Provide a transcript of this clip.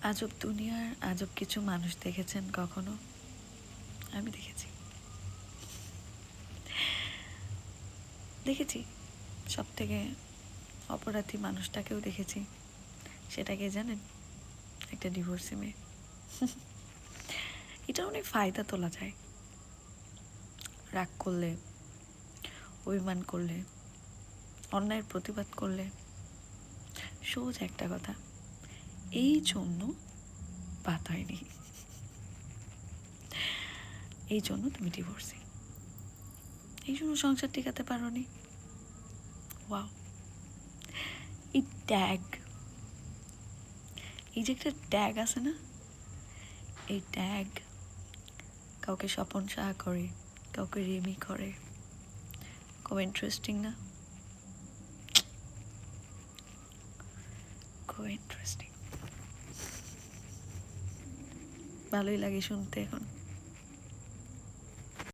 আজব দুনিয়ার আজব কিছু মানুষ দেখেছেন কখনো? আমি দেখেছি সব থেকে অপরাধী মানুষটাকেও দেখেছি। সেটাকে জানেন? একটা ডিভোর্সি মেয়ে। এটা অনেক ফায়দা তোলা যায়। রাগ করলে, অভিমান করলে, অন্যায়ের প্রতিবাদ করলে সোজা একটা কথা, এই জন্য বাদ হয়নি, এই জন্য তুমি ডিভোর্সি, এই জন্য সংসার টিকাতে পারোনি। ওয়াও, এই ট্যাগ, এই যে একটা ট্যাগ আছে না, এই ট্যাগ কাউকে স্বপন সাহা করে, কাউকে রেমি করে। খুব ইন্টারেস্টিং না? খুব ইন্টারেস্টিং, ভালোই লাগে শুনতে এখন।